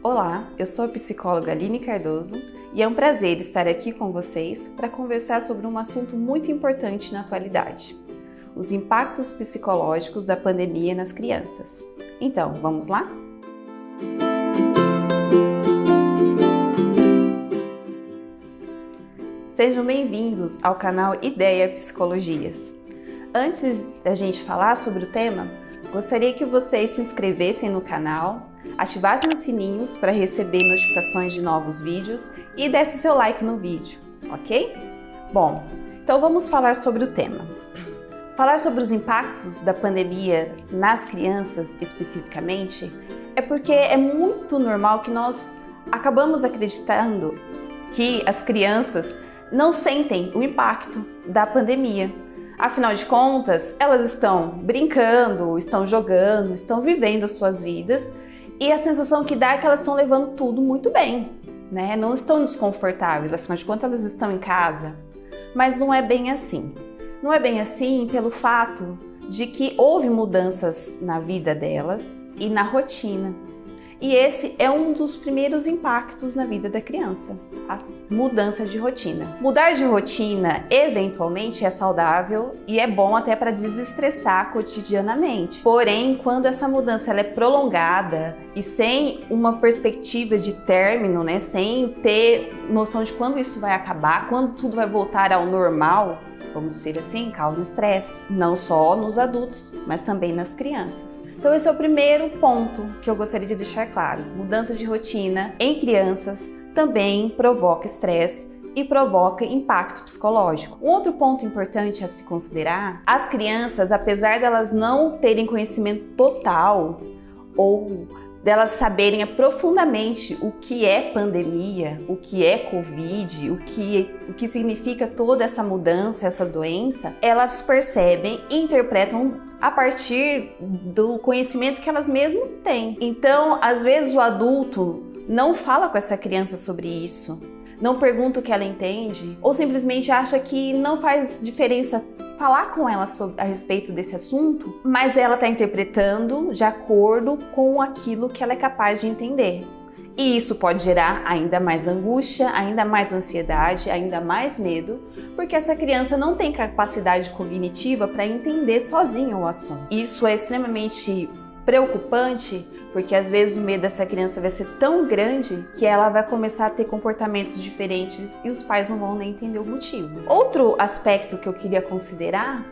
Olá, eu sou a psicóloga Aline Cardoso e é um prazer estar aqui com vocês para conversar sobre um assunto muito importante na atualidade: os impactos psicológicos da pandemia nas crianças. Então, vamos lá? Sejam bem-vindos ao canal Ideia Psicologias. Antes da gente falar sobre o tema, gostaria que vocês se inscrevessem no canal, ativassem os sininhos para receber notificações de novos vídeos e dessem seu like no vídeo, ok? Bom, então vamos falar sobre o tema. Falar sobre os impactos da pandemia nas crianças especificamente é porque é muito normal que nós acabamos acreditando que as crianças não sentem o impacto da pandemia. Afinal de contas, elas estão brincando, estão jogando, estão vivendo as suas vidas e a sensação que dá é que elas estão levando tudo muito bem, né? Não estão desconfortáveis, afinal de contas elas estão em casa. Mas não é bem assim. Não é bem assim pelo fato de que houve mudanças na vida delas e na rotina. E esse é um dos primeiros impactos na vida da criança, a mudança de rotina. Mudar de rotina, eventualmente, é saudável e é bom até para desestressar cotidianamente. Porém, quando essa mudança ela é prolongada e sem uma perspectiva de término, né, sem ter noção de quando isso vai acabar, quando tudo vai voltar ao normal, vamos dizer assim, causa estresse, não só nos adultos, mas também nas crianças. Então esse é o primeiro ponto que eu gostaria de deixar claro. Mudança de rotina em crianças também provoca estresse e provoca impacto psicológico. Um outro ponto importante a se considerar: as crianças, apesar delas não terem conhecimento total ou delas saberem profundamente o que é pandemia, o que é Covid, o que significa toda essa mudança, essa doença, elas percebem e interpretam a partir do conhecimento que elas mesmas têm. Então, às vezes o adulto não fala com essa criança sobre isso, não pergunta o que ela entende, ou simplesmente acha que não faz diferença falar com ela a respeito desse assunto, mas ela está interpretando de acordo com aquilo que ela é capaz de entender. E isso pode gerar ainda mais angústia, ainda mais ansiedade, ainda mais medo, porque essa criança não tem capacidade cognitiva para entender sozinha o assunto. Isso é extremamente preocupante, porque às vezes o medo dessa criança vai ser tão grande que ela vai começar a ter comportamentos diferentes e os pais não vão nem entender o motivo. Outro aspecto que eu queria considerar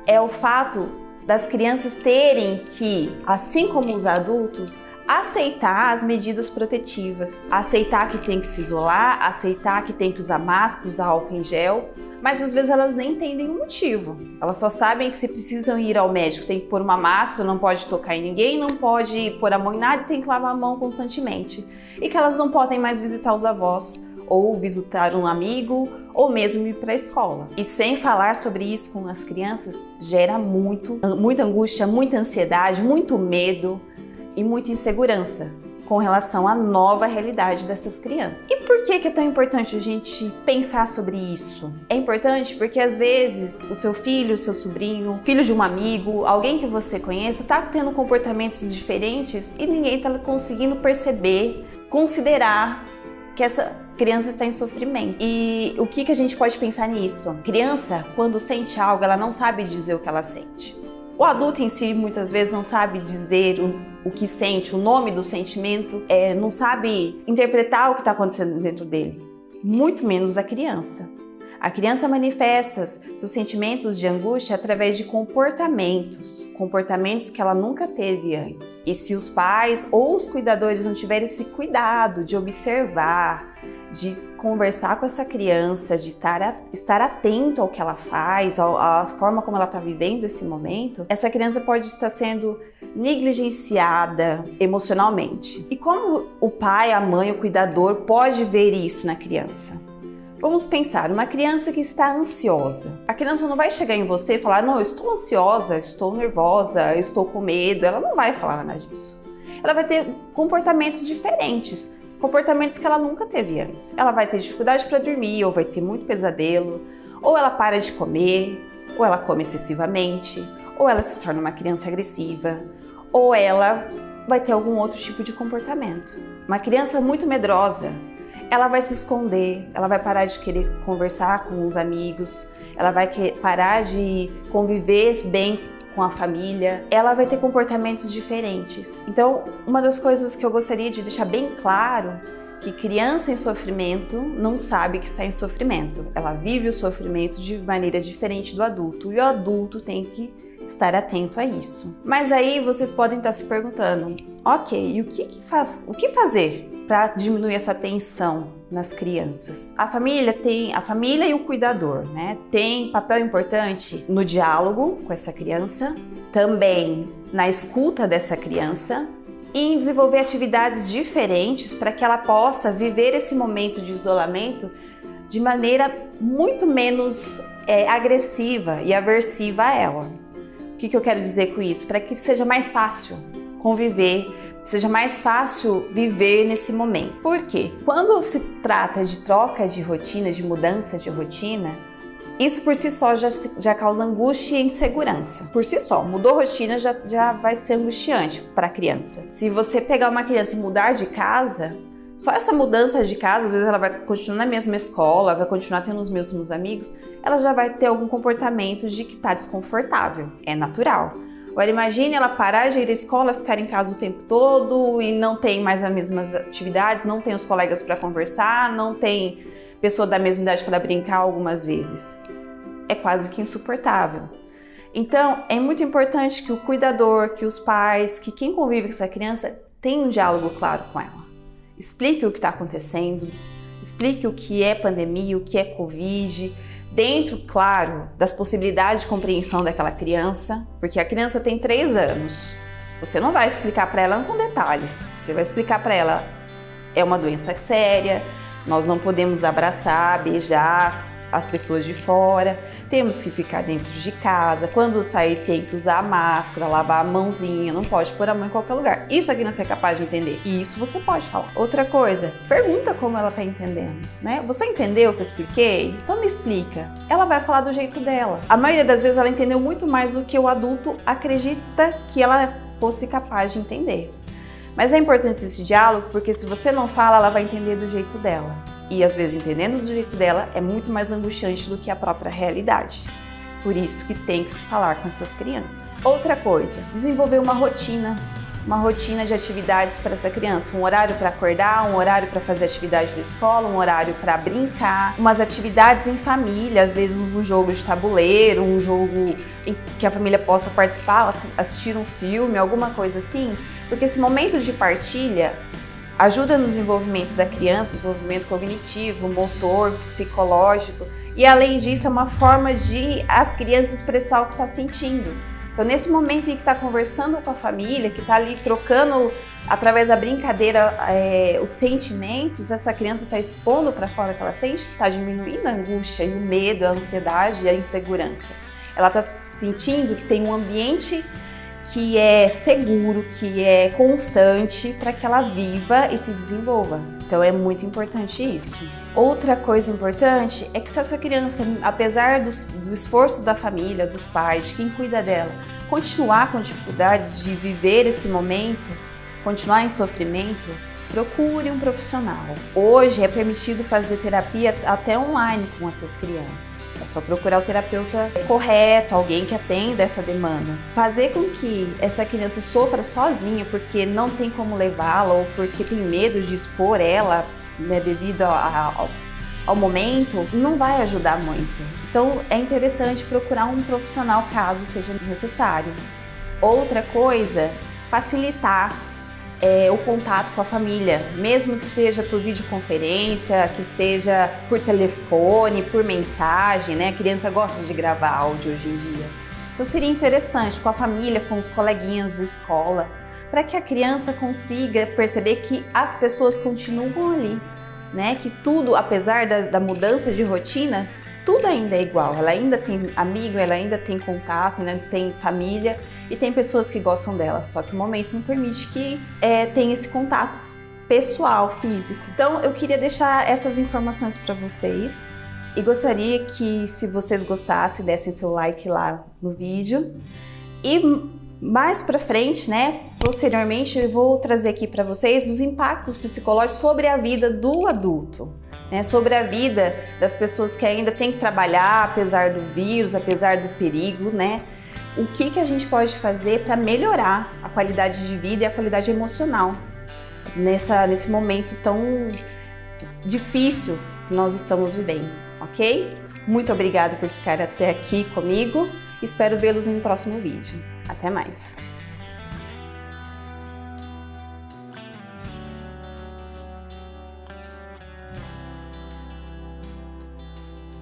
é o fato das crianças terem que, assim como os adultos, aceitar as medidas protetivas, aceitar que tem que se isolar, aceitar que tem que usar máscara, usar álcool em gel, mas às vezes elas nem entendem o motivo. Elas só sabem que se precisam ir ao médico tem que pôr uma máscara, não pode tocar em ninguém, não pode pôr a mão em nada e tem que lavar a mão constantemente. E que elas não podem mais visitar os avós, ou visitar um amigo, ou mesmo ir para a escola. E sem falar sobre isso com as crianças, gera muita angústia, muita ansiedade, muito medo e muita insegurança com relação à nova realidade dessas crianças. E por que é tão importante a gente pensar sobre isso? É importante porque às vezes o seu filho, o seu sobrinho, filho de um amigo, alguém que você conheça, está tendo comportamentos diferentes e ninguém está conseguindo perceber, considerar que essa criança está em sofrimento. E o que a gente pode pensar nisso? Criança, quando sente algo, ela não sabe dizer o que ela sente. O adulto em si muitas vezes não sabe dizer o que sente, o nome do sentimento, não sabe interpretar o que está acontecendo dentro dele, muito menos a criança. A criança manifesta seus sentimentos de angústia através de comportamentos que ela nunca teve antes. E se os pais ou os cuidadores não tiverem esse cuidado de observar, de conversar com essa criança, de estar atento ao que ela faz, à forma como ela está vivendo esse momento, essa criança pode estar sendo negligenciada emocionalmente. E como o pai, a mãe, o cuidador pode ver isso na criança? Vamos pensar, uma criança que está ansiosa. A criança não vai chegar em você e falar: não, eu estou ansiosa, estou nervosa, eu estou com medo. Ela não vai falar nada disso. Ela vai ter comportamentos diferentes, comportamentos que ela nunca teve antes. Ela vai ter dificuldade para dormir, ou vai ter muito pesadelo, ou ela para de comer, ou ela come excessivamente, ou ela se torna uma criança agressiva, ou ela vai ter algum outro tipo de comportamento. Uma criança muito medrosa, ela vai se esconder, ela vai parar de querer conversar com os amigos, ela vai parar de conviver bem com a família, ela vai ter comportamentos diferentes. Então, uma das coisas que eu gostaria de deixar bem claro, que criança em sofrimento não sabe que está em sofrimento. Ela vive o sofrimento de maneira diferente do adulto, e o adulto tem que estar atento a isso. Mas aí vocês podem estar se perguntando, ok, e o que fazer para diminuir essa tensão nas crianças? A família e o cuidador, né, tem papel importante no diálogo com essa criança, também na escuta dessa criança e em desenvolver atividades diferentes para que ela possa viver esse momento de isolamento de maneira muito menos agressiva e aversiva a ela. O que eu quero dizer com isso? Para que seja mais fácil conviver, seja mais fácil viver nesse momento. Por quê? Quando se trata de troca de rotina, de mudança de rotina, isso por si só já causa angústia e insegurança. Por si só, mudou a rotina já vai ser angustiante para a criança. Se você pegar uma criança e mudar de casa, só essa mudança de casa, às vezes ela vai continuar na mesma escola, vai continuar tendo os mesmos amigos, ela já vai ter algum comportamento de que está desconfortável. É natural. Agora imagine ela parar de ir à escola, ficar em casa o tempo todo e não tem mais as mesmas atividades, não tem os colegas para conversar, não tem pessoa da mesma idade para brincar algumas vezes. É quase que insuportável. Então, é muito importante que o cuidador, que os pais, que quem convive com essa criança tenha um diálogo claro com ela. Explique o que está acontecendo, explique o que é pandemia, o que é Covid, dentro, claro, das possibilidades de compreensão daquela criança, porque a criança tem 3 anos. Você não vai explicar para ela com detalhes, você vai explicar para ela, é uma doença séria, nós não podemos abraçar, beijar as pessoas de fora, temos que ficar dentro de casa, quando sair tem que usar a máscara, lavar a mãozinha, não pode pôr a mão em qualquer lugar. Isso a criança é capaz de entender, e isso você pode falar. Outra coisa, pergunta como ela está entendendo, né? Você entendeu o que eu expliquei? Então me explica. Ela vai falar do jeito dela. A maioria das vezes ela entendeu muito mais do que o adulto acredita que ela fosse capaz de entender. Mas é importante esse diálogo, porque se você não fala, ela vai entender do jeito dela. E às vezes entendendo do jeito dela é muito mais angustiante do que a própria realidade. Por isso que tem que se falar com essas crianças. Outra coisa, desenvolver uma rotina de atividades para essa criança. Um horário para acordar, um horário para fazer atividade da escola, um horário para brincar, umas atividades em família, às vezes um jogo de tabuleiro, um jogo em que a família possa participar, assistir um filme, alguma coisa assim. Porque esse momento de partilha ajuda no desenvolvimento da criança, desenvolvimento cognitivo, motor, psicológico, e além disso é uma forma de a criança expressar o que está sentindo. Então nesse momento em que está conversando com a família, que está ali trocando através da brincadeira os sentimentos, essa criança está expondo para fora o que ela sente, está diminuindo a angústia e o medo, a ansiedade e a insegurança. Ela está sentindo que tem um ambiente que é seguro, que é constante para que ela viva e se desenvolva. Então é muito importante isso. Outra coisa importante é que se essa criança, apesar do esforço da família, dos pais, de quem cuida dela, continuar com dificuldades de viver esse momento, continuar em sofrimento, procure um profissional. Hoje é permitido fazer terapia até online com essas crianças. É só procurar o terapeuta correto, alguém que atenda essa demanda. Fazer com que essa criança sofra sozinha porque não tem como levá-la ou porque tem medo de expor ela, né, devido ao momento, não vai ajudar muito. Então é interessante procurar um profissional caso seja necessário. Outra coisa, facilitar o contato com a família, mesmo que seja por videoconferência, que seja por telefone, por mensagem, né? A criança gosta de gravar áudio hoje em dia. Então seria interessante com a família, com os coleguinhas da escola, para que a criança consiga perceber que as pessoas continuam ali, né? Que tudo, apesar da mudança de rotina, tudo ainda é igual. Ela ainda tem amigo, ela ainda tem contato, ainda tem família e tem pessoas que gostam dela. Só que o momento não permite que tenha esse contato pessoal, físico. Então eu queria deixar essas informações para vocês e gostaria que, se vocês gostassem, dessem seu like lá no vídeo e Mais para frente, né, posteriormente, eu vou trazer aqui para vocês os impactos psicológicos sobre a vida do adulto, né, sobre a vida das pessoas que ainda têm que trabalhar, apesar do vírus, apesar do perigo, né? O que a gente pode fazer para melhorar a qualidade de vida e a qualidade emocional nesse momento tão difícil que nós estamos vivendo, ok? Muito obrigada por ficar até aqui comigo. Espero vê-los em um próximo vídeo. Até mais!